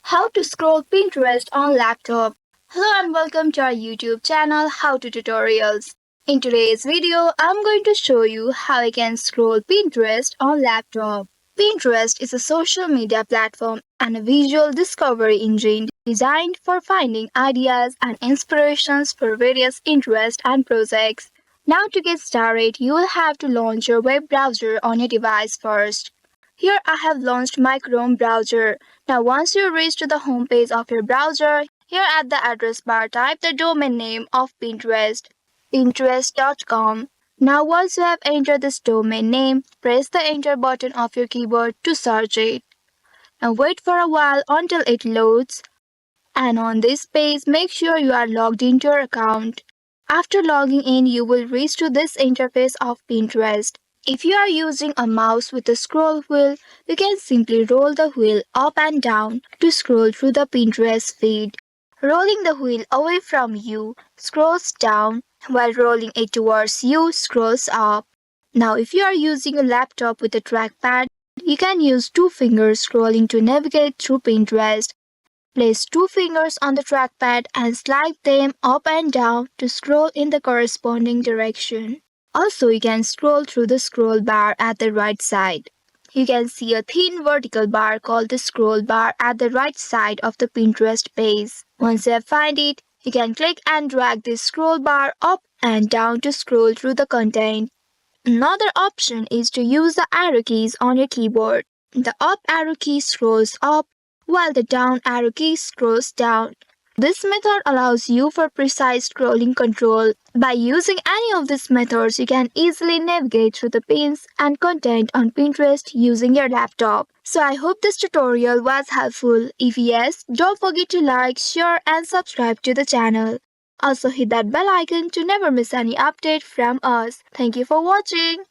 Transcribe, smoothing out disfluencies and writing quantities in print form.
How to scroll Pinterest on laptop. Hello and welcome to our YouTube channel How to Tutorials. In today's video, I'm going to show you how I can scroll Pinterest on laptop. Pinterest is a social media platform and a visual discovery engine designed for finding ideas and inspirations for various interests and projects. Now to get started, you will have to launch your web browser on your device first. Here I have launched my Chrome browser. Now once you reach to the home page of your browser, here at the address bar type the domain name of Pinterest, pinterest.com. Now once you have entered this domain name, press the enter button of your keyboard to search it. Now wait for a while until it loads. And on this page, make sure you are logged into your account. After logging in, you will reach to this interface of Pinterest. If you are using a mouse with a scroll wheel, you can simply roll the wheel up and down to scroll through the Pinterest feed. Rolling the wheel away from you scrolls down, while rolling it towards you scrolls up. Now if you are using a laptop with a trackpad, you can use two fingers scrolling to navigate through Pinterest. Place two fingers on the trackpad and slide them up and down to scroll in the corresponding direction. Also, you can scroll through the scroll bar at the right side. You can see a thin vertical bar called the scroll bar at the right side of the Pinterest page. Once you have found it, you can click and drag this scroll bar up and down to scroll through the content. Another option is to use the arrow keys on your keyboard. The up arrow key scrolls up, while the down arrow key scrolls down. This method allows you for precise scrolling control. By using any of these methods, you can easily navigate through the pins and content on Pinterest using your laptop. So I hope this tutorial was helpful. If yes, don't forget to like, share and subscribe to the channel. Also hit that bell icon to never miss any update from us. Thank you for watching.